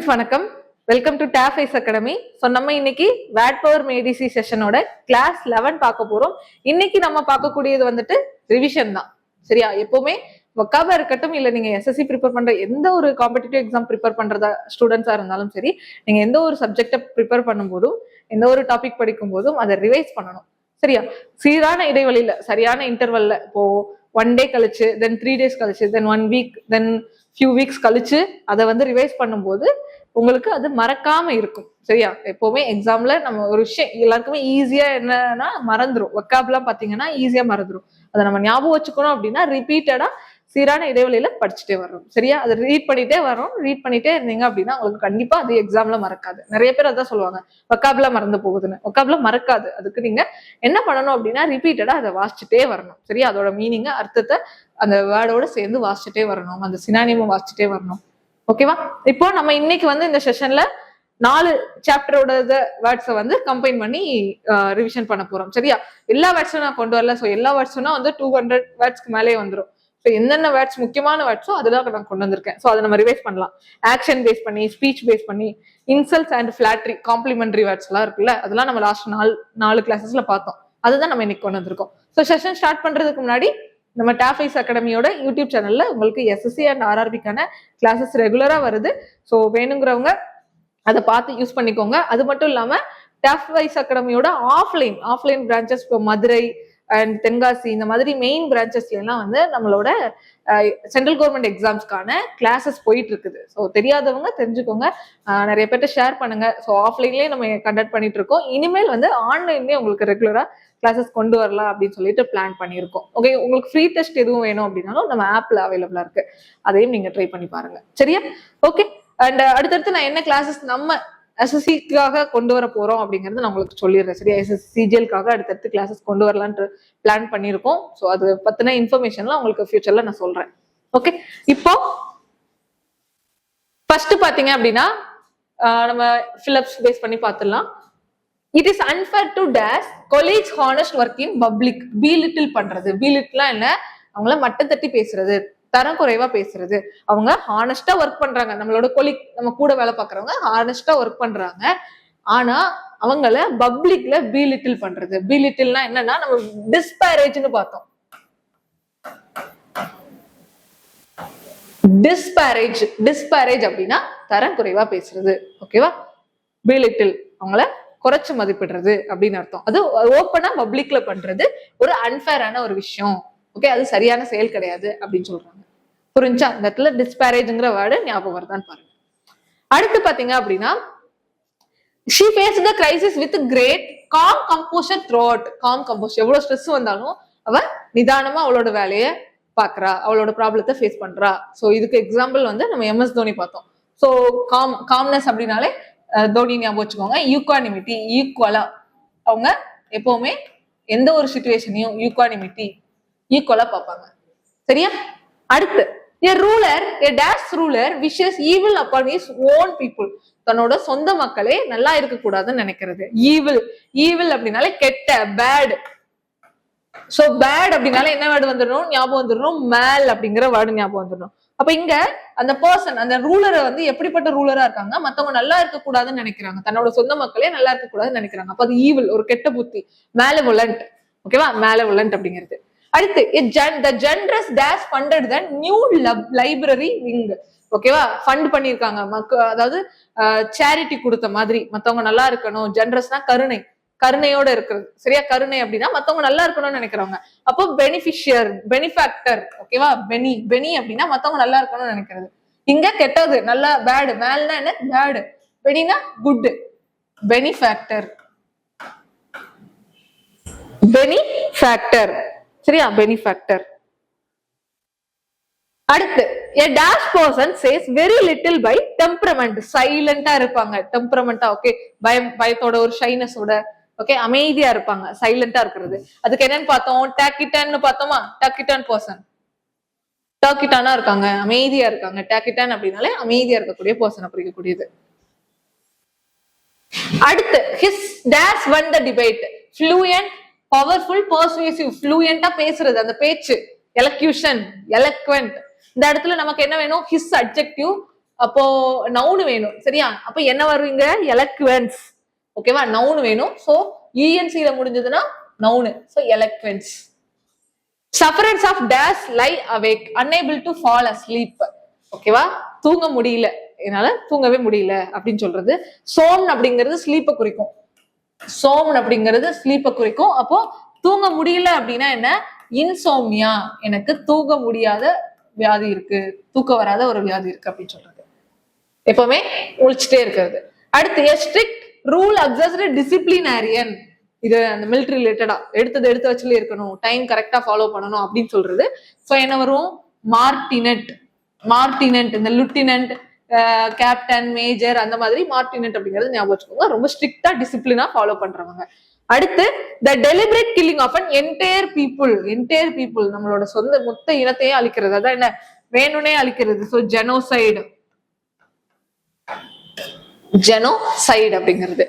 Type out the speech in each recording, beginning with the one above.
Friends வணக்கம், welcome to டேப் ஐஸ் அகாடமி. ஸோ நம்ம இன்னைக்கு வேட் பவர் மேடிசி செஷனோட கிளாஸ் 11 பார்க்க போறோம். இன்னைக்கு நம்ம பார்க்கக்கூடியது வந்துட்டு ரிவிஷன் தான். சரியா? எப்பவுமே வக்காபா இருக்கட்டும், இல்ல நீங்க எஸ்எஸ்சி ப்ரிப்பேர் பண்ற எந்த ஒரு காம்படிட்டிவ் எக்ஸாம் ப்ரிப்பேர் பண்றதா ஸ்டூடெண்ட்ஸா இருந்தாலும் சரி, நீங்க எந்த ஒரு சப்ஜெக்டை ப்ரிப்பேர் பண்ணும்போதும் எந்த ஒரு டாபிக் படிக்கும் போதும் அதை ரிவைஸ் பண்ணணும். சரியா? சீரான இடைவெளியில சரியான இன்டர்வல்ல, இப்போ 1 டே கழிச்சு, தென் 3 days கழிச்சு, தென் 1 week, தென் ஃபியூ வீக்ஸ் கழிச்சு அதை வந்து ரிவைஸ் பண்ணும்போது உங்களுக்கு அது மறக்காம இருக்கும். சரியா? எப்பவுமே எக்ஸாம்ல நம்ம ஒரு விஷயம் எல்லாருக்குமே ஈஸியா என்னன்னா மறந்துடும். வக்காப்லாம் பாத்தீங்கன்னா ஈஸியா மறந்துடும். அதை நம்ம ஞாபகம் வச்சுக்கணும் அப்படின்னா ரிப்பீட்டடா சீரான இடைவெளியில படிச்சுட்டே வரும். சரியா? அதை ரீட் பண்ணிட்டே இருந்தீங்க அப்படின்னா உங்களுக்கு கண்டிப்பா அது எக்ஸாம்ல மறக்காது. நிறைய பேர் அதான் சொல்லுவாங்க, வக்காப்ல மறந்து போகுதுன்னு. வக்காப்ல மறக்காது. அதுக்கு நீங்க என்ன பண்ணணும் அப்படின்னா ரிப்பீட்டடா அதை வாசிச்சுட்டே வரணும். சரியா? அதோட மீனிங்க, அர்த்தத்தை அந்த வேர்டோட சேர்ந்து வாசிச்சுட்டே வரணும். அந்த சினானியமும் வாசிச்சுட்டே வரணும். ஓகேவா? இப்போ நம்ம இன்னைக்கு வந்து இந்த செஷன்ல 4 சாப்டரோட வேர்ட்ஸை வந்து கம்பைன் பண்ணி ரிவிஷன் பண்ண போறோம். சரியா? எல்லா வேர்ட்ஸும் நான் கொண்டு வரல. ஸோ எல்லா வேர்ட்ஸும்னா வந்து 200 வேர்ட்ஸ்க்கு மேலே வந்துடும். ஸோ என்னென்ன வேர்ட்ஸ் முக்கியமான வேர்ட்ஸோ அதெல்லாம் நான் கொண்டு வந்திருக்கேன். ஸோ அதை நம்ம ரிவைஸ் பண்ணலாம். ஆக்ஷன் பேஸ் பண்ணி, ஸ்பீச் பேஸ் பண்ணி, இன்சல்ட்ஸ் அண்ட் ஃபிளாட்ரி, காம்ப்ளிமெண்டரி வேர்ட்ஸ் எல்லாம் இருக்குல்ல, அதெல்லாம் நம்ம லாஸ்ட் 4 கிளாஸஸ்ல பார்த்தோம். அதுதான் நம்ம இன்னைக்கு கொண்டு வந்திருக்கோம். ஸோ செஷன் ஸ்டார்ட் பண்றதுக்கு முன்னாடி நம்ம டேப் ஐஸ் அகாடமியோட யூடியூப் சேனல்ல உங்களுக்கு எஸ்எஸ்சி அண்ட் ஆர்ஆர்பிக்கான கிளாஸஸ் ரெகுலரா வருது. ஸோ வேணுங்கிறவங்க அதை பார்த்து யூஸ் பண்ணிக்கோங்க. அது மட்டும் இல்லாம டேப் ஐஸ் அகாடமியோட ஆஃப்லைன் பிரான்ச்சஸ், இப்போ மதுரை அண்ட் தென்காசி, இந்த மாதிரி மெயின் பிரான்ச்சஸ்ல எல்லாம் வந்து நம்மளோட சென்ட்ரல் கவர்மெண்ட் எக்ஸாம்ஸ்க்கான கிளாஸஸ் போயிட்டு இருக்குது. ஸோ தெரியாதவங்க தெரிஞ்சுக்கோங்க, நிறைய பேர்ட்ட ஷேர் பண்ணுங்க. ஸோ ஆஃப்லைன்லேயே நம்ம கண்டக்ட் பண்ணிட்டு இருக்கோம். இனிமேல் வந்து ஆன்லைன்லேயே உங்களுக்கு ரெகுலரா கிளாஸஸ் கொண்டு வரலாம் அப்படின்னு சொல்லிட்டு பிளான் பண்ணியிருக்கோம். ஓகே, உங்களுக்கு ஃப்ரீ டெஸ்ட் எதுவும் வேணும் அப்படின்னாலும் நம்ம ஆப்ல அவைலபிளா இருக்கு. அதையும் நீங்க ட்ரை பண்ணி பாருங்க. சரியா? ஓகே. அண்ட் அடுத்தடுத்து நான் என்ன கிளாஸஸ் நம்ம எஸ்எஸ்சிக்காக கொண்டு வர போறோம் அப்படிங்கறது நான் உங்களுக்கு சொல்லிடுறேன். சரியா? எஸ்எஸ்சி சிஜிஎல்காக அடுத்தடுத்து கிளாஸஸ் கொண்டு வரலான்ட்டு பிளான் பண்ணியிருக்கோம். ஸோ அது பத்தின இன்ஃபர்மேஷன்லாம் உங்களுக்கு ஃபியூச்சர்ல நான் சொல்றேன். ஓகே, இப்போ ஃபர்ஸ்ட் பாத்தீங்க அப்படின்னா நம்ம ஃபிலிப்ஸ் பேஸ் பண்ணி பார்த்துடலாம். It is unfair to dash colleagues honest work in public. belittle பண்றது. belittle என்ன? அவங்கள மட்டம் தட்டி பேசுறது, தரம் குறைவா பேசுறது. அவங்க ஹானஸ்டா ஒர்க் பண்றாங்க. நம்மளோட கொலீக், நம்ம கூட வேலை பார்க்கறவங்க ஹானஸ்டா ஒர்க் பண்றாங்க. ஆனா அவங்கள பப்ளிக்ல belittle பண்றது. belittle என்னன்னா நம்ம டிஸ்பாரேஜ்னு பார்த்தோம். டிஸ்பாரேஜ் அப்படின்னா தரம் குறைவா பேசுறது. ஓகேவா? belittle அவங்கள குறைச்சு மதிப்பிடுறது அப்படின்னு அர்த்தம். அது ஓப்பனா பப்ளிக்ல பண்றது ஒரு அன்ஃபேரான ஒரு விஷயம். ஓகே, அது சரியான செயல் கிடையாது அப்படின்னு சொல்றாங்க. புரிஞ்சா? இந்த இடத்துல டிஸ்பாரேஜ்ங்கிற வேர்டு ஞாபகம் வருதான்னு பாருங்க. அடுத்து பாத்தீங்க அப்படின்னா she faced the crisis with great calm composure throughout. calm composure, எவ்வளவு ஸ்ட்ரெஸ் வந்தாலும் அவ நிதானமா அவளோட வேலையை பாக்குறா, அவளோட ப்ராப்ளத்தை ஃபேஸ் பண்றா. ஸோ இதுக்கு எக்ஸாம்பிள் வந்து நம்ம எம்எஸ் தோனி பார்த்தோம். ஸோ காம்னஸ் அப்படின்னாலே தோனி ஞாபகம் வச்சுக்கோங்க. ஈக்வானிமிட்டி, ஈக்குவலா அவங்க எப்பவுமே எந்த ஒரு சிச்சுவேஷனையும் ஈக்குவலா பார்ப்பாங்க. சரியா? அடுத்து a dash ruler wishes evil upon his own people. தன்னோட சொந்த மக்களே நல்லா இருக்க கூடாதுன்னு நினைக்கிறது. ஈவில் அப்படின்னாலே கெட்ட, பேட். சோ பேட் அப்படின்னாலே என்ன வேர்டு வந்துடணும்? ஞாபகம் வந்துடணும், மேல் அப்படிங்கிற வேர்டு ஞாபகம் வந்துடணும். அப்ப இங்க அந்த பர்சன், அந்த ரூலரை வந்து எப்படிப்பட்ட ரூலரா இருக்காங்க? மத்தவங்க நல்லா இருக்க கூடாதுன்னு நினைக்கிறாங்க, தன்னோட சொந்த மக்களே நல்லா இருக்க கூடாதுன்னு நினைக்கிறாங்க. அப்ப அது ஈவில், ஒரு கெட்ட புத்தி, மேலவோலண்ட். ஓகேவா? மேலவோலண்ட் அப்படிங்கிறது. அடுத்து the generous dash funded the new library wing. ஓகேவா? ஃபண்ட் பண்ணிருக்காங்க, அதாவது சேரிட்டி கொடுத்த மாதிரி. மத்தவங்க நல்லா இருக்கணும். ஜென்ரஸ்னா கருணையோட இருக்கிறது. சரியா? கருணை அப்படின்னா மத்தவங்க நல்லா இருக்கணும்னு நினைக்கிறவங்க. அப்போ பெனிஃபேக்டர். ஓகேவா? பெனி அப்படின்னா மத்தவங்க நல்லா இருக்கணும்னு நினைக்கிறது. இங்க கெட்டது, நல்லா பேடு. மேல்னா என்ன? பேடு. பெனினா குட். பெனிஃபேக்டர். சரியா? பெனிஃபேக்டர். அடுத்து a dash person says very little by temperament. சைலண்டா இருப்பாங்க, டெம்பரமெண்டா. ஓகே, பயத்தோட, ஒரு ஷைனஸோட, ஓகே, அமைதியா இருப்பாங்க, சைலண்டா இருக்கிறது. அதுக்கு என்னன்னு பார்த்தோம்? டாக்கிட்டான்னு பார்த்தோமா? டாக்கிட்டான் பர்சன், டாக்கிட்டானா இருக்காங்க, அமைதியா இருக்காங்க. டாக்கிட்டான் அப்படின்னாலே அமைதியா இருக்கக்கூடிய பர்சனை குறிக்கக்கூடியது. அடுத்து his dash won the debate. fluent, powerful, persuasive. fluentா பேசுறது, அந்த பேச்சு. elocution, eloquent. இந்த இடத்துல நமக்கு என்ன வேணும்? his adjective அப்போ நவுன் வேணும். சரியா? அப்ப என்ன வருவீங்க? எலக்வன்ஸ். ஓகேவா? நவுன் வேணும். சோ இஎன்சில முடிஞ்சதுன்னா noun. So eloquence. Sufferers of dash lie awake unable to fall asleep. ஓகேவா? தூங்க முடியல, என்னால தூங்கவே முடியல அப்படின்னு சொல்றது. சோம் அப்படிங்கிறது ஸ்லீப்பை குறிக்கும். சோம் அப்படிங்கிறது ஸ்லீப்பை குறிக்கும். அப்போ தூங்க முடியல அப்படின்னா என்ன? இன்சோம்னியா, எனக்கு தூங்க முடியாத வியாதி இருக்கு, தூக்கம் வராத ஒரு வியாதி இருக்கு அப்படின்னு சொல்றது. எப்பவுமே முழிச்சுட்டே இருக்கிறது. அடுத்து ஸ்ட்ரிக்ட் ரூல் அப்சர்வ்டு டிசிப்ளினரியன். இது அந்த மிலிட்டரி ரிலேட்டடா எடுத்து வச்சுல இருக்கணும், டைம் கரெக்டா ஃபாலோ பண்ணணும் அப்படின்னு சொல்றது. ஸோ என்ன வரும்? மார்டினெட். மார்டினெட் இந்த லுட்டினன்ட், கேப்டன், மேஜர் அந்த மாதிரி மார்டினெட் அப்படிங்கிறது ஞாபகம் வச்சுக்கோங்க. ரொம்ப ஸ்ட்ரிக்டா டிசிப்ளினா ஃபாலோ பண்றவங்க. அடுத்து the deliberate killing of an entire people. Entire people நம்மளோட சொந்த மொத்த இனத்தையே அழிக்கிறது. அதான் என்ன? வேணும்னே அழிக்கிறது. So genocide. ஜெனோசைடு அப்படிங்கிறது.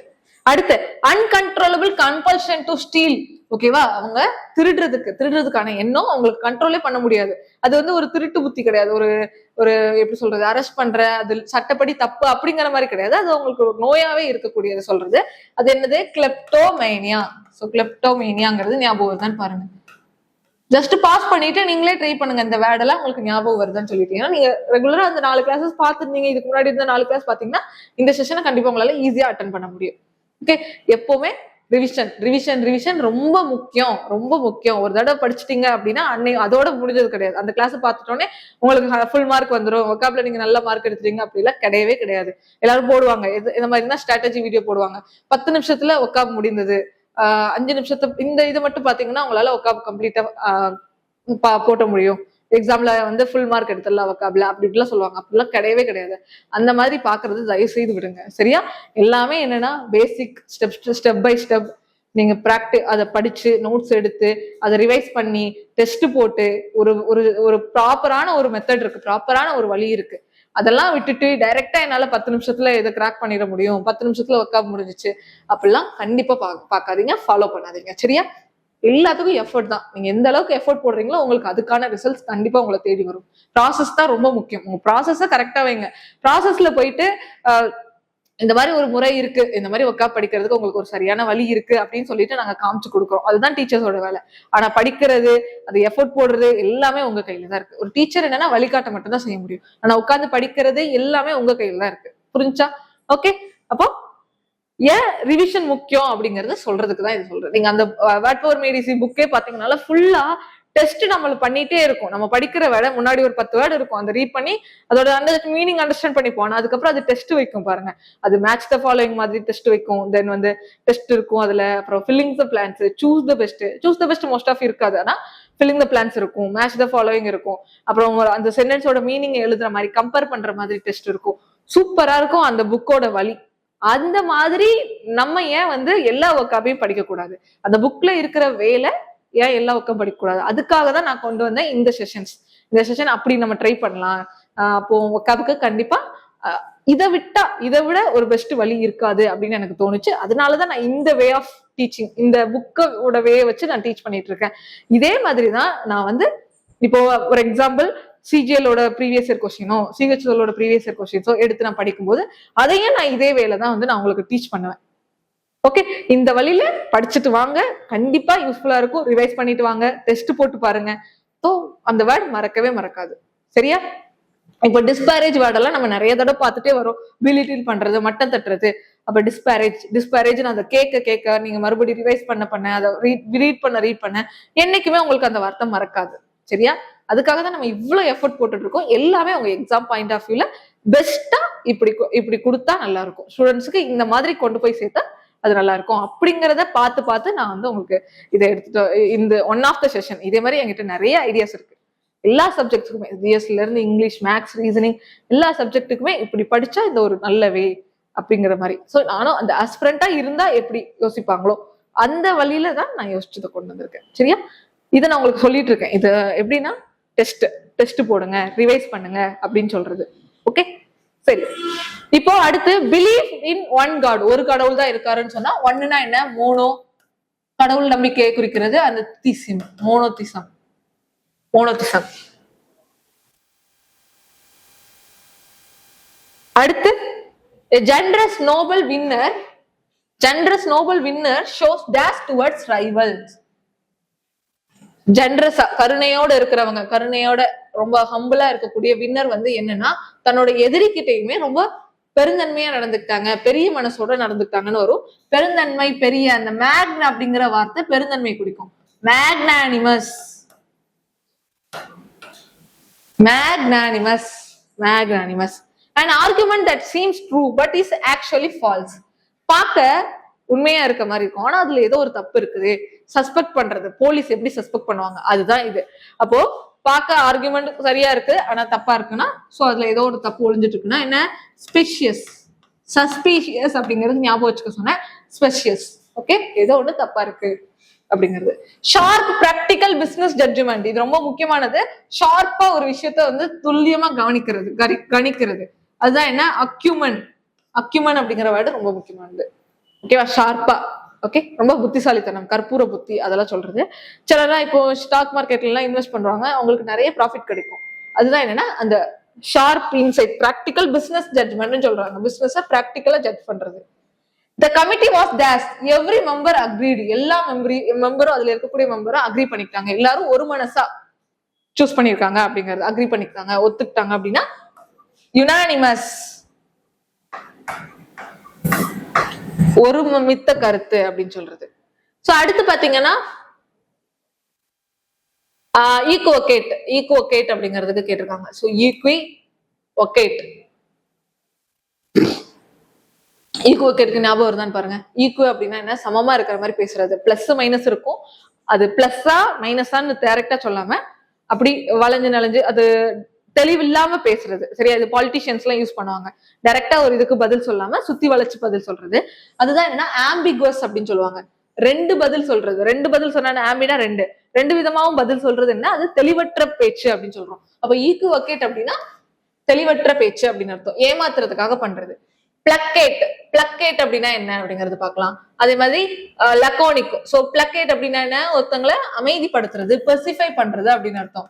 அடுத்து அன்கண்ட்ரோலபிள் கம்பல்ஷன் டு ஸ்டீல். ஓகேவா? அவங்க திருடுறதுக்கான எண்ணம் அவங்களுக்கு கண்ட்ரோலே பண்ண முடியாது. அது வந்து ஒரு திருட்டு புத்தி கிடையாது. ஒரு ஒரு எப்படி சொல்றது, அரெஸ்ட் பண்ற, அது சட்டப்படி தப்பு அப்படிங்கிற மாதிரி கிடையாது. அது அவங்களுக்கு ஒரு நோயாவே இருக்கக்கூடியது சொல்றது. அது என்னது? கிளெப்டோமேனியா. ஸோ கிளெப்டோமேனியாங்கிறது ஞாபகம் வருதான்னு பாருங்க. ஜஸ்ட் பாஸ் பண்ணிட்டு நீங்களே ட்ரை பண்ணுங்க. இந்த வேர்டெல்லாம் உங்களுக்கு ஞாபகம் வருதுன்னு சொல்லிட்டீங்கன்னா, நீங்க ரெகுலரா அந்த 4 கிளாஸஸ் பார்த்துருந்தீங்க, இதுக்கு முன்னாடி இருந்த 4 கிளாஸ் பாத்தீங்கன்னா இந்த செஷனை கண்டிப்பா உங்களால ஈஸியா அட்டன் பண்ண முடியும். ஓகே, எப்பவுமே ரிவிஷன் ரொம்ப முக்கியம், ரொம்ப முக்கியம். ஒரு தடவை படிச்சுட்டீங்க அப்படின்னா அதோட முடிஞ்சது கிடையாது. அந்த கிளாஸ் பார்த்துட்டோன்னே உங்களுக்கு ஃபுல் மார்க் வந்துடும், ஒக்காப்ல நீங்க நல்ல மார்க் எடுத்துட்டீங்க அப்படிலாம் கிடையவே கிடையாது. எல்லாரும் போடுவாங்க இந்த மாதிரினா ஸ்ட்ராட்டஜி வீடியோ போடுவாங்க. 10 நிமிஷத்துல ஒக்காப் முடிந்தது, 5 நிமிஷத்து இந்த இது மட்டும் பாத்தீங்கன்னா உங்களால ஒக்காப் கம்ப்ளீட்டா போட்ட முடியும். எக்ஸாம்ல வந்து ஃபுல் மார்க் எடுத்துடலாம் வக்காப்ல அப்படி இப்படிலாம் சொல்லுவாங்க. அப்படிலாம் கிடையவே கிடையாது. அந்த மாதிரி பாக்குறது தயவு செய்து விடுங்க. சரியா? எல்லாமே என்னன்னா பேசிக் ஸ்டெப் பை ஸ்டெப் நீங்க அதை படிச்சு நோட்ஸ் எடுத்து அதை ரிவைஸ் பண்ணி டெஸ்ட் போட்டு ஒரு ஒரு ஒரு ப்ராப்பரான ஒரு மெத்தட் இருக்கு, ப்ராப்பரான ஒரு வழி இருக்கு. அதெல்லாம் விட்டுட்டு டைரக்டா என்னால 10 நிமிஷத்துல இதை கிராக் பண்ணிட முடியும், 10 நிமிஷத்துல ஒர்க் முடிஞ்சிச்சு அப்படிலாம் கண்டிப்பா பாக்காதீங்க, ஃபாலோ பண்ணாதீங்க. சரியா? எல்லாத்துக்கும் எஃபர்ட் தான். நீங்க எந்த அளவுக்கு எஃபர்ட் போடுறீங்களோ உங்களுக்கு அதுக்கான ரிசல்ட்ஸ் கண்டிப்பா உங்களை தேடி வரும். ப்ராசஸ் தான் ரொம்ப முக்கியம். உங்க ப்ராசஸ கரெக்டா வைங்க. ப்ராசஸ்ல போயிட்டு இந்த மாதிரி ஒரு முறை இருக்கு, இந்த மாதிரி ஒர்க்கா படிக்கிறதுக்கு உங்களுக்கு ஒரு சரியான வழி இருக்கு அப்படின்னு சொல்லிட்டு நாங்க காமிச்சு கொடுக்குறோம். அதுதான் டீச்சர்ஸோட வேலை. ஆனா படிக்கிறது, அது எஃபர்ட் போடுறது எல்லாமே உங்க கையில தான் இருக்கு. ஒரு டீச்சர் என்னன்னா வழிகாட்ட மட்டும் தான் செய்ய முடியும். ஆனா உட்காந்து படிக்கிறது எல்லாமே உங்க கையில தான் இருக்கு. புரிஞ்சா? ஓகே, அப்போ ஏன் ரிவிஷன் முக்கியம் அப்படிங்கறத சொல்றதுக்கு தான் இது சொல்றேன். நீங்க அந்த வேர்ட் பவர் மேடிசி புக்கே பாத்தீங்கன்னா ஃபுல்லா டெஸ்ட் நம்ம பண்ணிட்டே இருக்கும். நம்ம படிக்கிற வேர்டை முன்னாடி ஒரு 10 வேர்டு இருக்கும், அந்த ரீட் பண்ணி அதோட மீனிங் அண்டர்ஸ்டாண்ட் பண்ணி போனா அதுக்கப்புறம் அது டெஸ்ட் வைக்கும் பாருங்க. அது மேட்ச் த ஃபாலோயிங் மாதிரி டெஸ்ட் வைக்கும். தென் வந்து டெஸ்ட் இருக்கும். அதுல அப்புறம் filling the blanks, choose the best most of இருக்காது. ஆனா ஃபில்லிங் த பிளான்ஸ் இருக்கும், மேட்ச் த ஃபாலோயிங் இருக்கும். அப்புறம் அந்த சென்டென்ஸோட மீனிங் எழுதுற மாதிரி கம்பேர் பண்ற மாதிரி டெஸ்ட் இருக்கும். சூப்பரா இருக்கும் அந்த புக்கோட வழி. அந்த மாதிரி நம்ம ஏன் வந்து எல்லா ஒர்க்காவையும் படிக்க கூடாது? அந்த புக்ல இருக்கிற வேலை ஏன் எல்லா ஒர்க்கும் படிக்க கூடாது? அதுக்காக தான் நான் கொண்டு வந்தேன் இந்த செஷன். அப்படி நம்ம ட்ரை பண்ணலாம். அப்போ ஒர்க்காவுக்கு கண்டிப்பா இதை விட ஒரு பெஸ்ட் வழி இருக்காது அப்படின்னு எனக்கு தோணுச்சு. அதனாலதான் நான் இந்த வே ஆஃப் டீச்சிங், இந்த புக்கோட வே வச்சு நான் டீச் பண்ணிட்டு இருக்கேன். இதே மாதிரிதான் நான் வந்து இப்போ ஒரு எக்ஸாம்பிள் சிஜிஎலோட ப்ரீவியஸ் இயர் கொஸ்டினோ சிஹெச்எலோட ப்ரீவியஸ் இயர் கொஸ்டின்ஸோ எடுத்து நான் படிக்கும்போது அதையும் நான் இதே வேலை தான் வந்து நான் உங்களுக்கு டீச் பண்ணுவேன். ஓகே, இந்த வழியில படிச்சுட்டு வாங்க, கண்டிப்பா யூஸ்ஃபுல்லா இருக்கும். ரிவைஸ் பண்ணிட்டு வாங்க, டெஸ்ட் போட்டு பாருங்க. ஸோ அந்த வேர்ட் மறக்கவே மறக்காது. சரியா? இப்போ டிஸ்பேரேஜ் வேர்டெல்லாம் நம்ம நிறைய தடவை பார்த்துட்டே வரும். பிலிட்டில் பண்றது, மட்டம் தட்டுறது. அப்ப டிஸ்பேரேஜ் அதை கேட்க நீங்க மறுபடியும் ரிவைஸ் பண்ண அதை ரீட் பண்ண என்னைக்குமே உங்களுக்கு அந்த வார்த்தை மறக்காது. சரியா? அதுக்காக தான் நம்ம இவ்வளவு எஃபர்ட் போட்டுட்டு இருக்கோம். எல்லாமே உங்க எக்ஸாம் பாயிண்ட் ஆஃப் வியூல பெஸ்டா இப்படி கொடுத்தா நல்லா இருக்கும். ஸ்டூடெண்ட்ஸுக்கு இந்த மாதிரி கொண்டு போய் சேர்த்தா அது நல்லா இருக்கும் அப்படிங்கிறத பார்த்து நான் வந்து உங்களுக்கு இதை எடுத்துட்டு இந்த ஒன் ஆஃப் த செஷன் இதே மாதிரி என்கிட்ட நிறைய ஐடியாஸ் இருக்கு. எல்லா சப்ஜெக்ட்ஸுக்குமே ஜிஎஸ்ல இருந்து இங்கிலீஷ், மேக்ஸ், ரீசனிங் எல்லா சப்ஜெக்ட்டுக்குமே இப்படி படிச்சா இந்த ஒரு நல்ல வே அப்படிங்கிற மாதிரி. ஸோ நானும் அந்த ஆஸ்பிரண்டா இருந்தா எப்படி யோசிப்பாங்களோ அந்த வழியில தான் நான் யோசிச்சதை கொண்டு வந்திருக்கேன். சரியா? இதை நான் உங்களுக்கு சொல்லிட்டு இருக்கேன். இது எப்படின்னா டெஸ்ட் போடுங்க, ரிவைஸ் பண்ணுங்க அப்படின்னு சொல்றது. ஓகே, சரி. இப்போ அடுத்து பிலீவ் இன் ஒன் காட், ஒரு கடவுள் தான் இருக்காருன்னு சொன்னா ஒன்னுனா என்ன? மோனோ, கடவுள் நம்பிக்கையை குறிக்கிறது. அந்த திசிம், மோனோதிசம். அடுத்து a generous noble winner shows dash towards rivals. ஜென்ரஸா கருணையோட இருக்கிறவங்க, கருணையோட ரொம்ப ஹம்பிளா இருக்கக்கூடிய வின்னர் வந்து என்னன்னா தன்னோட எதிரிக்கிட்டையுமே ரொம்ப பெருந்தன்மையா நடந்துக்கிட்டாங்க, பெரிய மனசோட நடந்துக்கிட்டாங்கன்னு வரும். பெருந்தன்மை, பெரிய அந்த மேக்னா அப்படிங்கிற வார்த்தை பெருந்தன்மை குறிக்கும். மேக்னானிமஸ், magnanimous, magnanimous. An argument that seems true but is actually false. பார்க்க உண்மையா இருக்க மாதிரி இருக்கும், ஆனா அதுல ஏதோ ஒரு தப்பு இருக்குது. சஸ்பெக்ட் பண்றது, போலீஸ் எப்படி சஸ்பெக்ட் பண்ணுவாங்க, அதுதான் இது. அப்போ பார்க்க ஆர்குமெண்ட் சரியா இருக்கு ஆனா தப்பா இருக்குன்னா, சோ அதுல ஏதோ ஒரு தப்பு ஒளிஞ்சிட்டு இருக்குன்னா என்ன, ஸ்பெஷியஸ். சஸ்பீஷியஸ் அப்படிங்கிறது ஞாபகம் வச்சுக்க சொன்னேன், ஸ்பெஷியஸ். ஓகே, ஏதோ ஒண்ணு தப்பா இருக்கு அப்படிங்கிறது. ஷார்ப் பிராக்டிக்கல் பிசினஸ் ஜட்ஜ்மெண்ட், இது ரொம்ப முக்கியமானது. ஷார்ப்பா ஒரு விஷயத்த வந்து துல்லியமா கணிக்கிறது, அதுதான் என்ன, அக்யூமன். அக்யூமன் அப்படிங்கிற வேர்டு ரொம்ப முக்கியமானது. ஓகேவா, ஷார்ப்பா. ஓகே, ரொம்ப புத்திசாலித்தனம், கற்பூர புத்தி, அதெல்லாம் சொல்றது. சிலர்லாம் இப்போ ஸ்டாக் மார்க்கெட்ல எல்லாம் இன்வெஸ்ட் பண்றாங்க, அவங்களுக்கு நிறைய ப்ராஃபிட் கிடைக்கும். அதுதான் என்னன்னா அந்த sharp insight, practical business judgement சொல்றாங்க. பிசினஸ் பிராக்டிக்கலா ஜட்ஜ் பண்றது. The committee was dash, every member agreed. எல்லா மெம்பரும், அதுல இருக்கக்கூடிய மெம்பரும் அக்ரி பண்ணிட்டாங்க. எல்லாரும் ஒரு மனசா சூஸ் பண்ணிருக்காங்க அப்படிங்கிறது, அக்ரி பண்ணிட்டாங்க, ஒத்துக்கிட்டாங்க அப்படின்னா யுனானிமஸ், ஒரு மித்த கருத்து அப்படின்னு சொல்றது. சோ அடுத்து பாத்தீங்கன்னா ஈக்குவோகேட் அப்படிங்கிறதுக்கு கேட்டிருக்காங்க. சோ ஈக்குவோகேட்டுக்கு ஞாபகம் வருதான்னு பாருங்க. ஈக்குவ அப்படின்னா என்ன, சமமா இருக்கிற மாதிரி பேசுறது. பிளஸ் மைனஸ் இருக்கும், அது பிளஸ்ஸா மைனஸான்னு டைரக்டா சொல்லாம அப்படி வளைஞ்சு நலைஞ்சு அது தெளிவில்லாம பேசுறது. சரியா, இது பாலிட்டிஷியன்ஸ் எல்லாம் யூஸ் பண்ணுவாங்க. டைரக்டா ஒரு இதுக்கு பதில் சொல்லாம சுத்தி வளைச்சு பதில் சொல்றது. அதுதான் என்னன்னா ஆம்பிகுவஸ் அப்படின்னு சொல்லுவாங்க. ரெண்டு பதில் சொல்றது. ரெண்டு பதில் சொன்னா ஆம்பினா ரெண்டு விதமாவும் பதில் சொல்றது என்ன, அது தெளிவற்ற பேச்சு அப்படின்னு சொல்றோம். அப்ப ஈக்குவோகேட் அப்படின்னா தெளிவற்ற பேச்சு அப்படின்னு அர்த்தம், ஏமாத்துறதுக்காக பண்றது. பிளக்கேட் அப்படின்னா என்ன அப்படிங்கறது பார்க்கலாம். அதே மாதிரி லக்கோனிக். சோ பிளக்கேட் அப்படின்னா என்ன, ஒருத்தங்களை அமைதிப்படுத்துறது, பெசிஃபை பண்றது அப்படின்னு அர்த்தம்.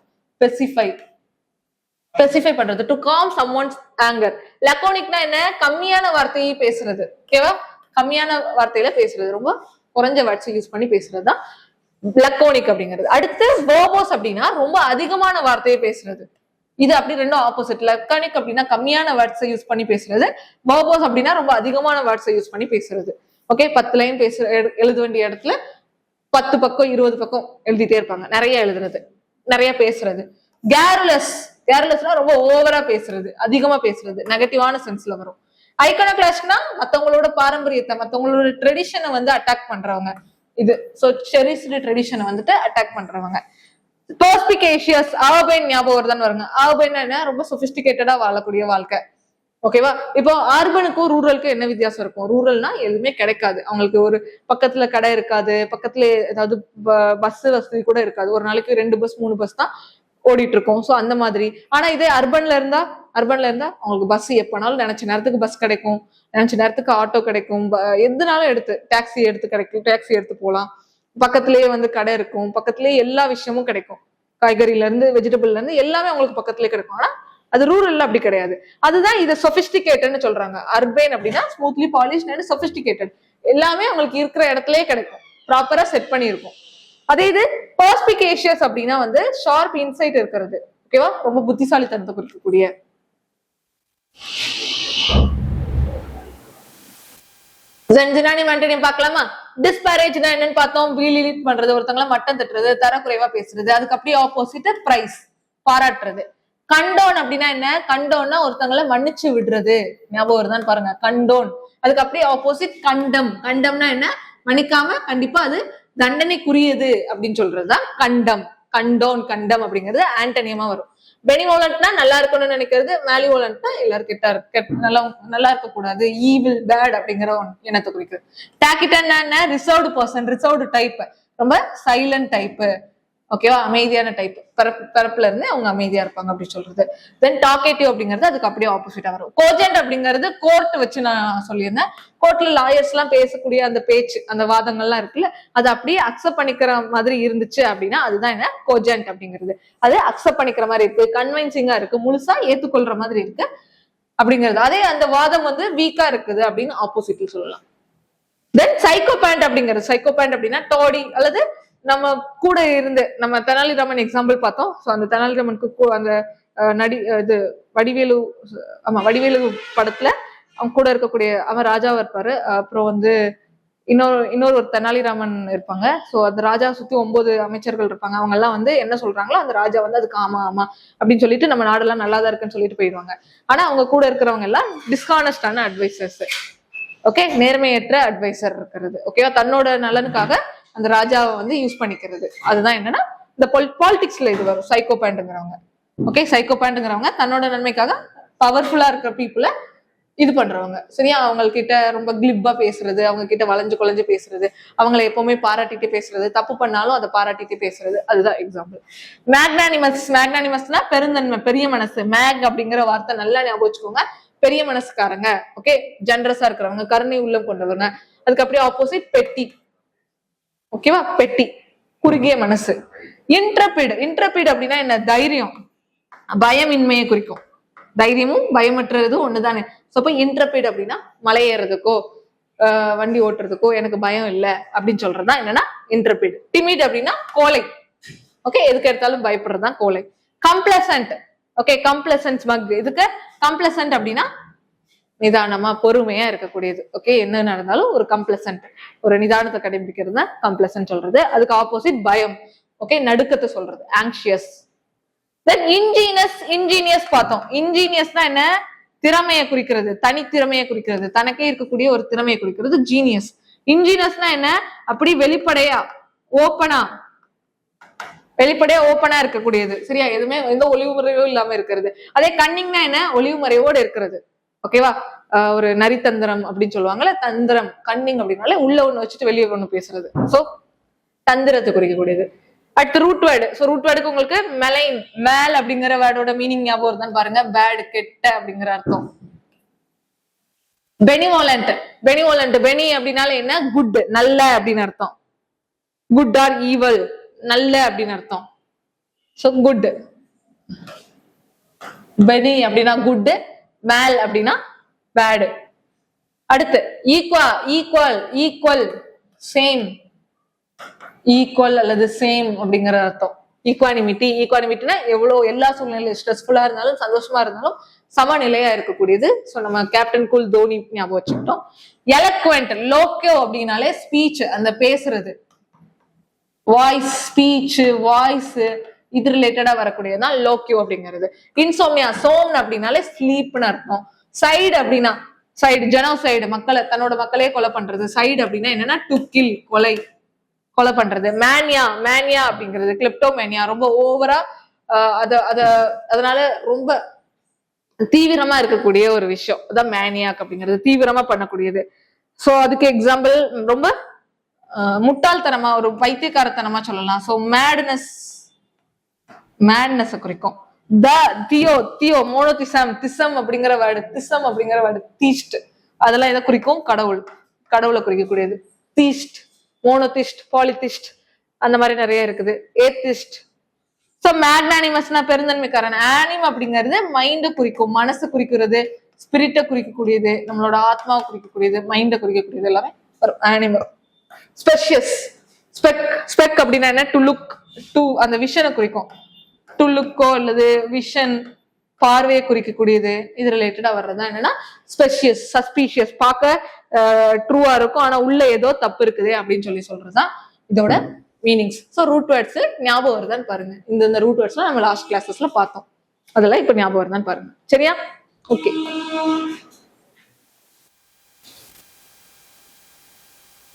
பெசிஃபை பண்றது, டு காம் சம்ஒன்ஸ் ஆங்கர். லக்கோனிக்னா என்ன, கம்மியான வார்த்தையை பேசுறது. ஓகேவா, கம்மியான வார்த்தையில பேசுறது, ரொம்ப குறைஞ்ச வேர்ட்ஸ் யூஸ் பண்ணி பேசுறதுதான் லக்கோனிக் அப்படிங்கிறது. அடுத்து வேர்போஸ் அப்படின்னா ரொம்ப அதிகமான வார்த்தையை பேசுறது. இது அப்படி ரெண்டும் ஆப்போசிட். லக்கோனிக் அப்படின்னா கம்மியான வேர்ட்ஸை யூஸ் பண்ணி பேசுறது, வேர்போஸ் அப்படின்னா ரொம்ப அதிகமான வேர்ட்ஸை யூஸ் பண்ணி பேசுறது. ஓகே, 10 லைன் எழுத வேண்டிய இடத்துல 10 பக்கம் 20 பக்கம் எழுதிட்டே இருப்பாங்க. நிறைய எழுதுறது, நிறைய பேசுறது. கேர்லெஸ்னா ரொம்ப ஓவரா பேசுறது, அதிகமா பேசுறது, நெகட்டிவான சென்ஸ்ல வரும். ஐகானோகிளாஸ்ட்னா மத்தவங்களோட பாரம்பரியத்தை, மத்தவங்களோட ட்ரெடிஷனை வந்து அட்டாக் பண்றவங்க. இது சோ செரிஸ்டு ட்ரெடிஷனை வந்துட்டு அட்டாக் பண்றவங்க. பெர்ஸ்பிகேஷியஸ், அர்பன் ஞாபகம் வருதான்னு வருங்க. அர்பன் என்ன, ரொம்ப சொபிஸ்டிகேட்டடா வாழக்கூடிய வாழ்க்கை. ஓகேவா, இப்போ அர்பனுக்கும் ரூரலுக்கும் என்ன வித்தியாசம் இருக்கும்? ரூரல்னா எதுவுமே கிடைக்காது, அவங்களுக்கு ஒரு பக்கத்துல கடை இருக்காது, பக்கத்துல ஏதாவது பஸ் வசதி கூட இருக்காது, ஒரு நாளைக்கு 2 பஸ் 3 பஸ் தான் ஓடிட்டு இருக்கும். சோ அந்த மாதிரி. ஆனா இதே அர்பன்ல இருந்தா அவங்களுக்கு பஸ் எப்பனாலும் நினைச்ச நேரத்துக்கு பஸ் கிடைக்கும், நினைச்ச நேரத்துக்கு ஆட்டோ கிடைக்கும், எதுனாலும் டாக்ஸி எடுத்து போகலாம். பக்கத்திலேயே வந்து கடை இருக்கும், பக்கத்திலேயே எல்லா விஷயமும் கிடைக்கும், காய்கறில இருந்து வெஜிடபிள்ல இருந்து எல்லாமே அவங்களுக்கு பக்கத்திலேயே கிடைக்கும். ஆனா அது ரூரல்ல அப்படி கிடையாது. அதுதான் இதை சொபிஸ்டிகேட்டட்னு சொல்றாங்க. அர்பன் அப்படின்னா ஸ்மூத்லி பாலிஷ்ட் அண்ட் சொபிஸ்டிகேட்டட், எல்லாமே அவங்களுக்கு இருக்கிற இடத்துலயே கிடைக்கும், ப்ராப்பரா செட் பண்ணி இருக்கும். அதே இது பெர்ஸ்பிகேஷியஸ் அப்படின்னா வந்து ஷார்ப் இன்சைட் இருக்கிறது. ஓகேவா, ரொம்ப புத்திசாலித்தனத்தை குறிக்கக்கூடிய. பார்க்கலாமா? டிஸ்பரேஜ்னா என்னன்னு பார்த்தோம், வீலிட் பண்றது, ஒருத்தங்கள மட்டம் தட்டுறது, தரக்குறைவா பேசுறது. அதுக்கு அப்படியே ஆப்போசிட் பிரைஸ், பாராட்டுறது. கண்டோன் அப்படின்னா என்ன, கண்டோன்னா ஒருத்தங்களை மன்னிச்சு விடுறது. ஞாபகம் வருதான்னு பாருங்க, கண்டோன். அதுக்கு அப்படியே ஆப்போசிட் கண்டம். கண்டம்னா என்ன, மன்னிக்காம கண்டிப்பா அது தண்டனைக்குரியது அப்படின்னு சொல்றதுதான் கண்டம். கண்டம் அப்படிங்கிறது ஆண்டனியமா வரும். பெனிவோலன்ட்னா நல்லா இருக்கணும்னு நினைக்கிறது, மேலிவோலன்ட்னா எல்லாரும் நல்லா இருக்க கூடாது, ஈவில் பேட் அப்படிங்கிற எண்ணத்தை குறிக்கிறது. டாக்கிட்டன் என்ன, ரிசர்வ்டு பர்சன், ரிசர்வ்டு டைப், ரொம்ப சைலண்ட் டைப். ஓகேவா, அமைதியான டைப், பிறப்புல இருந்து அவங்க அமைதியா இருப்பாங்க அப்படி சொல்றது. தென் டாக்கேட்டிவ் அப்படிங்கிறது அதுக்கு அப்படியே ஆப்போசிட்டா வரும். கோஜென்ட் அப்படிங்கிறது கோர்ட் வச்சு நான் சொல்லியிருந்தேன். கோர்ட்ல லாயர்ஸ் எல்லாம் பேசக்கூடிய அந்த பேச்சு, அந்த வாதங்கள்லாம் இருக்குல்ல, அது அப்படியே அக்செப்ட் பண்ணிக்கிற மாதிரி இருந்துச்சு அப்படின்னா அதுதான் என்ன, கோஜென்ட் அப்படிங்கிறது. அது அக்செப்ட் பண்ணிக்கிற மாதிரி இருக்கு, கன்வின்சிங்கா இருக்கு, முழுசா ஏத்துக்கொள்ற மாதிரி இருக்கு அப்படிங்கிறது. அதே அந்த வாதம் வந்து வீக்கா இருக்குது அப்படின்னு ஆப்போசிட்ல சொல்லலாம். தென் சைக்கோபேண்ட் அப்படிங்கிறது, சைக்கோபேண்ட் அப்படின்னா டாடி அல்லது நம்ம கூட இருந்து நம்ம தெனாலிராமன் எக்ஸாம்பிள் பார்த்தோம். ஸோ அந்த தெனாலிராமனுக்கு அந்த இது வடிவேலு, ஆமா வடிவேலு படத்துல அவங்க கூட இருக்கக்கூடிய அவன் ராஜாவா இருப்பாரு. அப்புறம் வந்து இன்னொரு ஒரு தெனாலிராமன் இருப்பாங்க. சோ அந்த ராஜா சுத்தி 9 அமைச்சர்கள் இருப்பாங்க. அவங்க எல்லாம் வந்து என்ன சொல்றாங்களோ அந்த ராஜா வந்து அதுக்கு ஆமா ஆமா அப்படின்னு சொல்லிட்டு நம்ம நாடெல்லாம் நல்லாதான் இருக்குன்னு சொல்லிட்டு போயிடுவாங்க. ஆனா அவங்க கூட இருக்கிறவங்க எல்லாம் டிஸ்ஹானஸ்டான அட்வைசர்ஸ். ஓகே, நேர்மையற்ற அட்வைசர் இருக்கிறது. ஓகேவா, தன்னோட நலனுக்காக அந்த ராஜாவை வந்து யூஸ் பண்ணிக்கிறது. அதுதான் என்னன்னா இந்த பாலிடிக்ஸ்ல இது வரும் சைக்கோபேண்ட்ங்கிறவங்க. ஓகே, சைக்கோபேண்ட்ங்கிறவங்க தன்னோட நன்மைக்காக பவர்ஃபுல்லா இருக்கிற பீப்புளை இது பண்றவங்க. சரியா, அவங்க கிட்ட ரொம்ப கிளிப்பா பேசுறது, அவங்க கிட்ட வளைஞ்சு குலைஞ்சு பேசுறது, அவங்களை எப்பவுமே பாராட்டிட்டு பேசுறது, தப்பு பண்ணாலும் அதை பாராட்டிட்டு பேசுறது, அதுதான் எக்ஸாம்பிள். மேக்னானிமஸ், மேக்னானிமஸ்னா பெருந்தன்மை, பெரிய மனசு. மேக் அப்படிங்கிற வார்த்தை நல்லா ஞாபகம் வச்சுக்கோங்க. பெரிய மனசுக்காரங்க. ஓகே, ஜெனரஸா இருக்கிறவங்க, கருணை உள்ளம் கொண்டவங்க. அதுக்கு அப்படியே ஆப்போசிட் பெட்டி. ஓகேவா, பெட்டி, குறுகிய மனசு. இன்ட்ரபிட், இன்ட்ரபிட் அப்படின்னா என்ன? தைரியம், பயமின்மையை குறிக்கும். தைரியமும் பயமற்றதும் ஒண்ணுதானே. சோ இன்ட்ரபிட் அப்படின்னா மலை ஏறதுக்கோ வண்டி ஓட்டுறதுக்கோ எனக்கு பயம் இல்லை அப்படின்னு சொல்றதுதான் என்னன்னா இன்ட்ரபிட். டிமிட் அப்படின்னா கோலை. ஓகே, எதுக்கு எடுத்தாலும் பயப்படுறதுதான் கோலை. கம்ப்ளசன்ட். ஓகே, கம்ப்ளசன்ட் மக். இதுக்கு கம்ப்ளசன்ட் அப்படின்னா நிதானமா பொறுமையா இருக்கக்கூடியது. ஓகே, என்ன நடந்தாலும் ஒரு கம்ப்ளசன்ட், ஒரு நிதானத்தை கடைபிடிக்கிறது தான் கம்ப்ளசன்ட் சொல்றது. அதுக்கு ஆப்போசிட் பயம். ஓகே, நடுக்கத்தை சொல்றது ஆங்ஷியஸ். தென் இன்ஜீனியஸ், இன்ஜீனியஸ் பார்த்தோம். இன்ஜீனியஸ்னா என்ன? திறமையை குறிக்கிறது, தனித்திறமையை குறிக்கிறது, தனக்கே இருக்கக்கூடிய ஒரு திறமையை குறிக்கிறது ஜீனியஸ். இன்ஜீனியஸ்னா என்ன? அப்படி வெளிப்படையா ஓப்பனா, வெளிப்படையா ஓப்பனா இருக்கக்கூடியது. சரியா, எதுவுமே எந்த ஒளிவு முறையோ இல்லாம இருக்கிறது. அதே கன்னிங்னா என்ன? ஒளிவு முறையோடு இருக்கிறது. ஓகேவா, ஒரு நரித்தந்திரம் அப்படின்னு சொல்லுவாங்கல்ல, தந்திரம். கன்னிங் அப்படின்னாலே உள்ள ஒண்ணு வச்சுட்டு வெளியே ஒண்ணு பேசுறது. சோ தந்திரத்தை குறிக்கக்கூடியது. அடுத்து ரூட் வேர்டு. சோ ரூட் வேர்டுக்கு உங்களுக்கு மெலைன், மேல் அப்படிங்கிற வேர்டோட மீனிங் ஞாபகம் வருதான்னு பாருங்க. பேட், கெட்ட அப்படிங்கிற அர்த்தம். பெனிவோலண்ட், பெனிவோலண்ட், பெனி அப்படின்னால என்ன? குட், நல்ல அப்படின்னு அர்த்தம். குட் ஆர் ஈவல், நல்ல அப்படின்னு அர்த்தம். So good. பெனி அப்படின்னா குட், மேல் அப்படின்னா பேடு. அடுத்து equal, equal, equal, same, equal அல்லது சேம் அப்படிங்கிற அர்த்தம். ஈக்வானிமிட்டி, ஈக்வானிமிட்டினா எவ்வளவு எல்லா சூழ்நிலையும் ஸ்ட்ரெஸ்ஃபுல்லா இருந்தாலும் சந்தோஷமா இருந்தாலும் சமநிலையா இருக்கக்கூடியது. ஸோ நம்ம கேப்டன் கூல் தோனி ஞாபகம் வச்சுக்கிட்டோம். எலக்வென்ட், லோக்கியோ அப்படின்னாலே ஸ்பீச், அந்த பேசுறது, வாய்ஸ், ஸ்பீச், வாய்ஸ், இது ரிலேட்டடா வரக்கூடியதுதான் லோக்கியோ அப்படிங்கிறது. இன்சோமியா, சோம்ன் அப்படின்னாலே ஸ்லீப்னு அர்த்தம். சைடு அப்படின்னா சைடு, ஜெனோசைடு, மக்களை தன்னோட மக்களே கொலை பண்றது. சைடு அப்படின்னா என்னன்னா டு கில், கொலை, கொலை பண்றது. மேனியா, மேனியா அப்படிங்கிறது கிளிப்டோமேனியா, ரொம்ப ஓவரா அதனால ரொம்ப தீவிரமா இருக்கக்கூடிய ஒரு விஷயம். அதான் மேனியாக் அப்படிங்கிறது, தீவிரமா பண்ணக்கூடியது. சோ அதுக்கு எக்ஸாம்பிள் ரொம்ப முட்டாள்தனமா, ஒரு பைத்தியக்காரத்தனமா சொல்லலாம். சோ மேட்னஸ், மேட்னஸ் குறிக்கும். தியோ, தியோ, மோனோதிசம், திசம் அப்படிங்கிற வேர்டு, திசம் அப்படிங்கிற வேர்டு, தீஸ்ட், அதெல்லாம் எதை குறிக்கும்? கடவுள், கடவுளை குறிக்கக்கூடியது. தீஸ்ட், மோனோதிஸ்ட், பாலிதிஸ்ட், அந்த மாதிரி நிறைய இருக்குது. ஏத்திஸ்ட். சோ மேக்னானிமஸ்னா பெருந்தன்மைக்காரன். ஆனிம் அப்படிங்கிறது மைண்ட குறிக்கும், மனசு குறிக்கிறது, ஸ்பிரிட்டை குறிக்கக்கூடியது, நம்மளோட ஆத்மாவை குறிக்கக்கூடியது, மைண்ட குறிக்கக்கூடியது எல்லாமே ஆனிமம். ஸ்பெஷியஸ், ஸ்பெக், ஸ்பெக் அப்படின்னா என்ன? டு லுக், டு அந்த விஷனை குறிக்கும். டு லுக்கோ அல்லது விஷன், பார்வையை குறிக்கக்கூடியது, இது ரிலேட்டடா வர்றதா என்னன்னா ஸ்பெஷியஸ். சஸ்பீஷியஸ், பார்க்க ட்ரூவா இருக்கும் ஆனா உள்ள ஏதோ தப்பு இருக்குது அப்படின்னு சொல்லி சொல்றதுதான் இதோட மீனிங்ஸ். ஸோ ரூட் வேர்ட்ஸ் ஞாபகம் வருதான்னு பாருங்க. இந்த ரூட் வேர்ட்ஸ்லாம் நம்ம லாஸ்ட் கிளாஸஸ்ல பார்த்தோம், அதெல்லாம் இப்ப ஞாபகம் வருதான்னு பாருங்க. சரியா, ஓகே.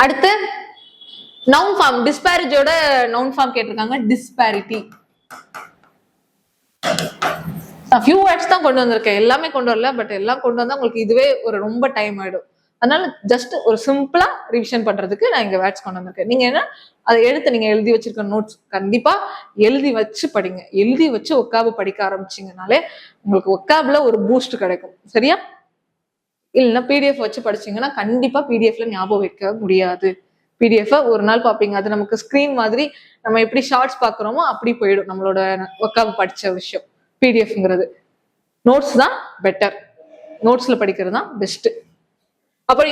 அடுத்து நவுன் ஃபார்ம். டிஸ்பாரிட்டியோட நவுன் ஃபார்ம் கேட்டிருக்காங்க. டிஸ்பாரிட்டி. ஃபியூ வேர்ட்ஸ் தான் கொண்டு வந்திருக்கேன், எல்லாமே கொண்டு வரல. பட் எல்லாம் கொண்டு வந்தா உங்களுக்கு இதுவே ஒரு ரொம்ப டைம் ஆயிடும். அதனால ஜஸ்ட் ஒரு சிம்பிளா ரிவிஷன் பண்றதுக்கு நான் இங்க வேர்ட்ஸ் கொண்டு வந்திருக்கேன். நீங்க என்ன அதை எடுத்து நீங்க எழுதி வச்சிருக்க நோட்ஸ் கண்டிப்பா எழுதி வச்சு படிங்க. எழுதி வச்சு ஒக்காபு படிக்க ஆரம்பிச்சிங்கனாலே உங்களுக்கு ஒக்காபுல ஒரு பூஸ்ட் கிடைக்கும். சரியா, இல்லைன்னா பிடிஎஃப் வச்சு படிச்சீங்கன்னா கண்டிப்பா பிடிஎஃப்ல ஞாபகம் வைக்க முடியாது. பிடிஎஃப் ஒரு நாள் பார்ப்பீங்க, அது நமக்கு ஸ்கிரீன் மாதிரி நம்ம எப்படி ஷார்ட்ஸ் பாக்குறோமோ அப்படி போயிடும் நம்மளோட ஒக்காபு படிச்ச விஷயம். பிடிஎஃப்ங்கிறது நோட்ஸ் தான் பெட்டர். நோட்ஸ்ல படிக்கிறது தான் பெஸ்ட். அப்புறம்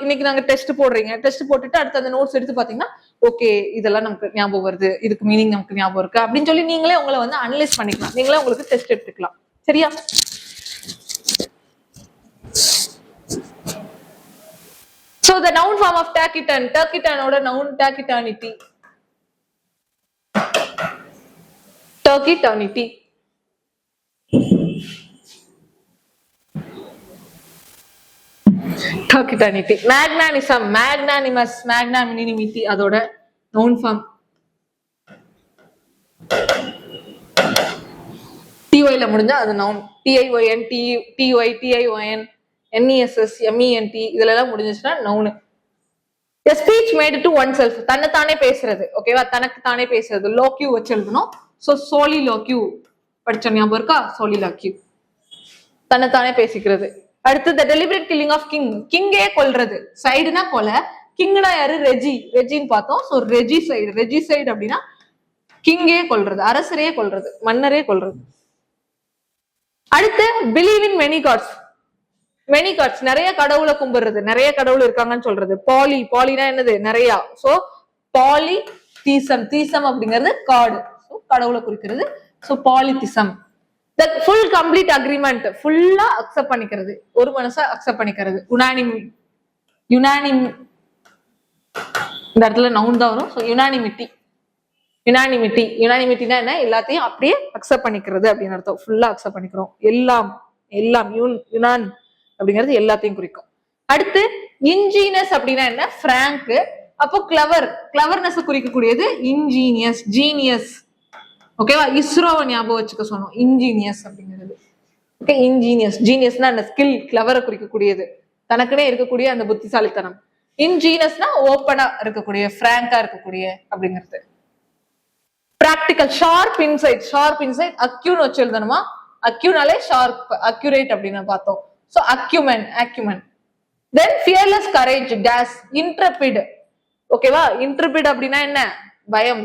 இன்னைக்கு நாங்க டெஸ்ட் போடுறீங்க, டெஸ்ட் போட்டுட்டு அடுத்து அந்த நோட்ஸ் எடுத்து பாத்தீங்கன்னா ஓகே இதெல்லாம் நமக்கு ஞாபகம் வருது, இதுக்கு மீனிங் நமக்கு ஞாபகம் இருக்கு அப்படின்னு சொல்லி நீங்களே உங்களை வந்து அனலைஸ் பண்ணிக்கலாம், நீங்களே உங்களுக்கு டெஸ்ட் எடுத்துக்கலாம். சரியா? So the noun form of taciturn, taciturn ஓட noun taciturnity. Taciturnity. Taciturnity. Magnanism, magnanimous, magnanimity அதோட noun form. ty ல முடிஞ்சா அது noun. tin, ty, tion, ness, ment இதுல எல்லாம் முடிஞ்சிச்சுன்னா noun. A speech made to oneself, தன்னைத்தானே பேசுறது. ஓகேவா? தனக்கு தானே பேசுறது. லோக்யூ வச்சு எழுதணும். சோ சோலிலோக்யூ படிச்ச ஞாபகம் இருக்கா? சோலிலோக்யூ தன்னைத்தானே பேசிக்கிறது. அடுத்து the deliberate killing of king, கிங்கே கொல்றது. சைடுனா கொலை, கிங்னா யாரு? ரெஜி, ரெஜின்னு பார்த்தோம். சோ ரெஜிசைடு, ரெஜிசைடு அப்படின்னா கிங்கே கொல்றது, அரசரே கொல்றது, மன்னரே கொல்றது. அடுத்து believe in many gods, many gods நிறைய கடவுளை கும்பிடுறது, நிறைய கடவுள் இருக்காங்கன்னு சொல்றது. பாலி, பாலினா என்னது? நிறைய. சோ பாலி தீசம், தீசம் அப்படிங்கிறது காடு, கடவுளை குறிக்கிறது. So polytheism. The full complete agreement, ஃபுல்லா அக்செப்ட் பண்ணிக்கிறது, ஒரு மனசா அக்செப்ட் பண்ணிக்கிறது. யுனானிம் இந்த இடத்துல நவுன் தான் வரும். சோ யுனானிமிட்டி, யுனானிமிட்டி, யுனானிமிட்டினா என்ன? எல்லாத்தையும் அப்படியே அக்செப்ட் பண்ணிக்கிறது அப்படின்னு அர்த்தம். ஃபுல்லா அக்செப்ட் பண்ணிக்கிறோம், எல்லாம் எல்லாம். யுனான் அப்படிங்கிறது எல்லாத்தையும் குறிக்கும். அடுத்து இன்ஜீனியஸ் அப்படின்னா என்ன? பிராங்க். அப்போ கிளவர், கிளவர்னஸ் குறிக்கக்கூடியது இன்ஜீனியஸ், ஜீனியஸ். ஓகேவா? இஸ்ரோவை ஞாபகம் வச்சுக்க சொன்னோம், இன்ஜீனியஸ் அப்படிங்கிறது. ஓகே, இன்ஜீனியஸ், ஜீனியஸ்னா அந்த ஸ்கில், கிளவரை குறிக்கக்கூடியது, தனக்குனே இருக்கக்கூடிய அந்த புத்திசாலித்தனம். இன்ஜீனியஸ்னா ஓப்பனா இருக்கக்கூடிய, பிராங்கா இருக்கக்கூடிய அப்படிங்கிறது. Practical, sharp insight, sharp insight. அக்யூன் வச்சு எழுதணுமா? அக்யூனாலே ஷார்ப், அக்யூரேட் அப்படின்னு பார்த்தோம். So acumen, acumen. Then fearless courage, டேஸ், இன்ட்ரபிட். ஓகேவா? இன்ட்ரபிட் அப்படின்னா என்ன? பயம்,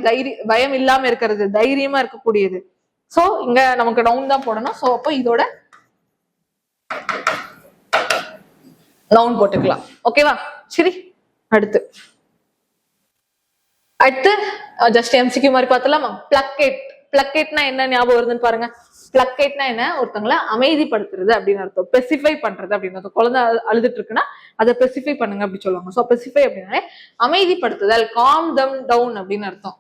பயம் இல்லாம இருக்கிறது, தைரியமா இருக்கக்கூடியது. சோ இங்க நமக்கு நவுன் தான் போடணும். சோ அப்போ இதோட நவுன் போட்டுக்கலாம். ஓகேவா? சரி, அடுத்து ஜஸ்ட் எம்சிக்யூ மாதிரி பார்த்தலாமா? பிளக்கேட், பிளக்கேட்னா என்ன ஞாபகம் வருதுன்னு பாருங்க. பிளக்கேட்னா என்ன? ஒருத்தங்களை அமைதிப்படுத்துறது அப்படின்னு அர்த்தம், பெசிஃபை பண்றது அப்படின்னு அர்த்தம். குழந்தை அழுதுட்டு இருக்குன்னா அதை பெசிஃபை பண்ணுங்க அப்படி சொல்லுவாங்க. சோ பெசிஃபை அப்படின்னாலே அமைதிப்படுத்துதல், காம் தம் டவுன் அப்படின்னு அர்த்தம்.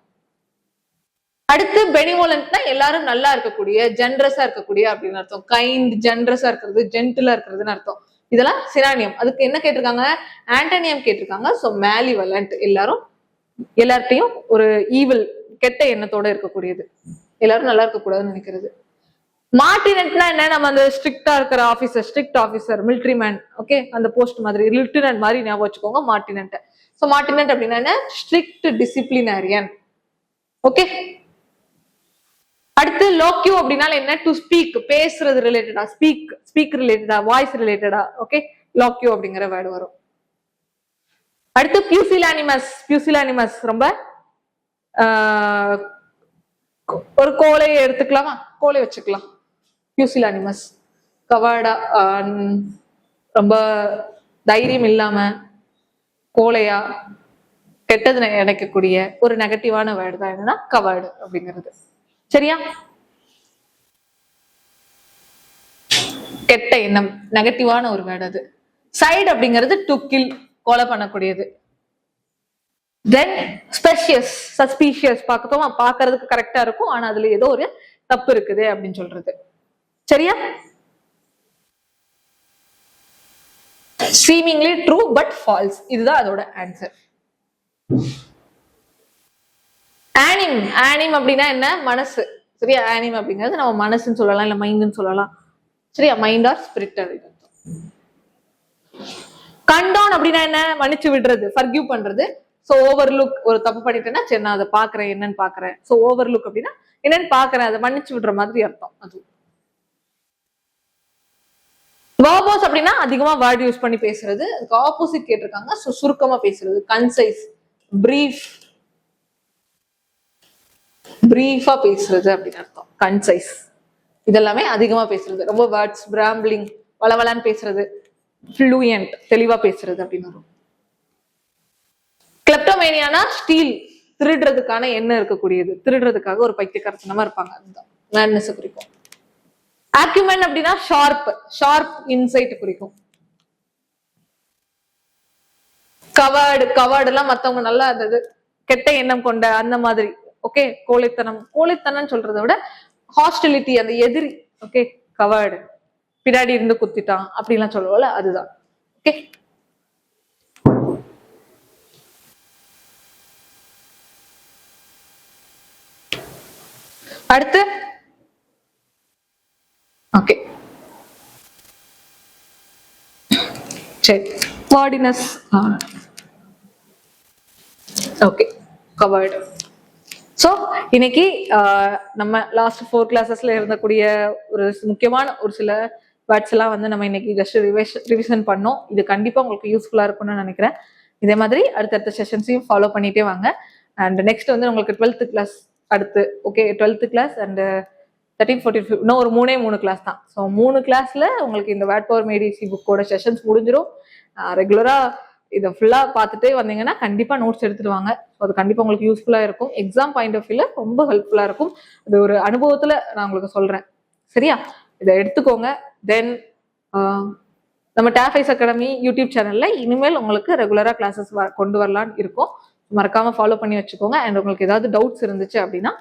அடுத்து பெனிவோலன்ட்னா எல்லாரும் நல்லா இருக்கக்கூடிய, ஜென்ரஸா இருக்கக்கூடிய அப்படின்னு அர்த்தம். கைண்ட், ஜென்ரஸா இருக்கிறது, ஜென்டிலா இருக்கிறதுன்னு அர்த்தம். இதெல்லாம் சினானியம். அதுக்கு என்ன கேட்டிருக்காங்க? ஆண்டனியம் கேட்டிருக்காங்க. சோ மேலிவலண்ட், எல்லார்ட்டையும் ஒரு ஈவில், கெட்ட எண்ணத்தோட இருக்கக்கூடியது, எல்லாரும் நல்லா இருக்க கூடாதுன்னு நினைக்கிறது. மார்டினென்ட்னா என்ன? நம்ம அந்த ஸ்ட்ரிக்டா இருக்கிற officer, strict officer, military man. Okay, அந்த போஸ்ட் மாதிரி, லிeutenant மாதிரி ஞாபகம் வச்சுக்கோங்க மார்டினென்ட். சோ மார்டினென்ட் அப்படின்னா என்ன? Strict disciplinarian. ஓகே, அடுத்து லோக்யூ அப்படின்னா என்ன? டு ஸ்பீக், பேசுறது ரிலேட்டடா, ஸ்பீக் ரிலேட்டடா, வாய்ஸ் ரிலேட்டடா. ஓகே, லோக்யூ அப்படிங்கிற வேர்டு வரும். அடுத்து பியூசிலானிமஸ், பியூசிலானிமஸ் ரொம்ப ஒரு கோலையை எடுத்துக்கலாமா? கோலை வச்சுக்கலாம். பியூசிலானிமஸ் கவாடா, ரொம்ப தைரியம் இல்லாம, கோலையா, கெட்டது நினைக்கக்கூடிய ஒரு நெகட்டிவான வேர்டு தான் என்னன்னா கவார்டு அப்படிங்கிறது. சரியா? கெட்ட எண்ணம், நெகட்டிவான ஒரு வேர்டு அது. சைடு அப்படிங்கிறது டு கில், கொலை பண்ணக்கூடியது. தென் ஸ்பெஷியஸ், சஸ்பீஷியஸ், பார்க்கத்தோமா, பாக்குறதுக்கு கரெக்டா இருக்கும் ஆனா அதுல ஏதோ ஒரு தப்பு இருக்குது அப்படின்னு சொல்றது. சரியா? seemingly true but false, இதுதான் அதோட ஆன்சர். ஆனிம், ஆனிம் அப்படின்னா என்ன? மனசு. சரியா? ஆனிம் அப்படிங்கிறது நம்ம மனசுன்னு சொல்லலாம், இல்ல மைண்ட்னு சொல்லலாம். சரியா? Mind R spirit. கண்டோன் அப்படின்னா என்ன? மன்னிச்சு விடுறது, ஃபர்கிவ் பண்றது. சோ ஓவர்லுக், ஒரு தப்பு பண்ணிட்டேன்னா சரி நான் அதை பாக்குறேன், என்னன்னு பாக்குறேன். சோ ஓவர்லுக் அப்படின்னா என்னன்னு பாக்குறேன், அதை மன்னிச்சு விடுற மாதிரி அர்த்தம். அது வாபோஸ் அப்படின்னா அதிகமா வேர்ட் யூஸ் பண்ணி பேசுறது. அதுக்கு ஆப்போசிட் கேட்டிருக்காங்க. சோ சுருக்கமா பேசுறது, கன்சைஸ், பிரீஃப், பிரீஃபா பேசுறது அப்படின்னு அர்த்தம். கன்சைஸ் இதெல்லாமே அதிகமா பேசுறது. ரொம்ப வேர்ட்ஸ், பிராம்பிளிங், வளவலான்னு பேசுறது, ஃப்ளூயன்ட் தெளிவா பேசுறது அப்படின்னு வரும். கிளெப்டோமேனியானா ஸ்டீல், திருடுறதுக்கான எண்ணம் இருக்கக்கூடியது, திருடுறதுக்காக ஒரு பைத்தியக்காரத்தனமா இருப்பாங்க, அதுதான் மேட்னஸ் குறிக்கும். ஆக்யூமென் அப்படின்னா ஷார்ப், ஷார்ப் இன்சைட் குறிக்கும். கவர்டு, கவர்டு எல்லாம் மத்தவங்க நல்லா இருந்தது, கெட்ட எண்ணம் கொண்ட அந்த மாதிரி. ஓகே, கோழைத்தனம், கோழைத்தனம் சொல்றதை விட ஹாஸ்டிலிட்டி, அந்த எதிரி. ஓகே, கவர்டு, பின்னாடி இருந்து குத்திட்டான் அப்படின்லாம் சொல்லுவோம்ல, அதுதான். ஓகே, அடுத்து ஓகே சரி, வார்டினஸ். Okay, covered. ஸோ இன்னைக்கு நம்ம லாஸ்ட் 4 கிளாஸஸ்ல இருந்தக்கூடிய ஒரு முக்கியமான ஒரு சில வேர்ட்ஸ் எல்லாம் வந்து நம்ம இன்னைக்கு ஜஸ்ட் ரிவிஷன் பண்ணோம். இது கண்டிப்பா உங்களுக்கு யூஸ்ஃபுல்லா இருக்கும்னு நினைக்கிறேன். இதே மாதிரி அடுத்தடுத்த செஷன்ஸையும் ஃபாலோ பண்ணிட்டே வாங்க. அண்ட் நெக்ஸ்ட் வந்து உங்களுக்கு 12th கிளாஸ் அடுத்து. ஓகே, 12th கிளாஸ் அண்ட் 13, 14, 15 இன்னும் ஒரு 3 கிளாஸ் தான். ஸோ 3 கிளாஸ்ல உங்களுக்கு இந்த வேர்ட் பவர் மேட் ஈஸி புக்கோட செஷன்ஸ் முடிஞ்சிடும். ரெகுலரா இதை ஃபுல்லா பார்த்துட்டே வந்தீங்கன்னா கண்டிப்பா நோட்ஸ் எடுத்துட்டு வாங்க. அது கண்டிப்பா உங்களுக்கு யூஸ்ஃபுல்லா இருக்கும். எக்ஸாம் பாயிண்ட் ஆஃப் வியூல ரொம்ப ஹெல்ப்ஃபுல்லா இருக்கும். அது ஒரு அனுபவத்துல நான் உங்களுக்கு சொல்றேன். சரியா, இதை எடுத்துக்கோங்க. தென் நம்ம டாஃபைஸ் அகாடமி யூடியூப் சேனல்ல இனிமேல் உங்களுக்கு ரெகுலரா கிளாஸஸ் கொண்டு வரலான்னு இருக்கும். மறக்காம ஃபாலோ பண்ணி வச்சுக்கோங்க. அண்ட் உங்களுக்கு ஏதாவது டவுட்ஸ் இருந்துச்சு அப்படின்னா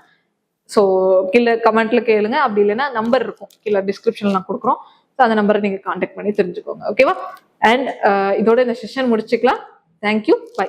ஸோ கீழே கமெண்ட்ல கேளுங்க. அப்படி இல்லைன்னா நம்பர் இருக்கும் கீழே டிஸ்கிரிப்ஷன்ல நான் கொடுக்குறோம். ஸோ அந்த நம்பரை நீங்க கான்டாக்ட் பண்ணி தெரிஞ்சுக்கோங்க. ஓகேவா? அண்ட் இதோட இந்த செஷன் முடிச்சுக்கலாம். Thank you, by.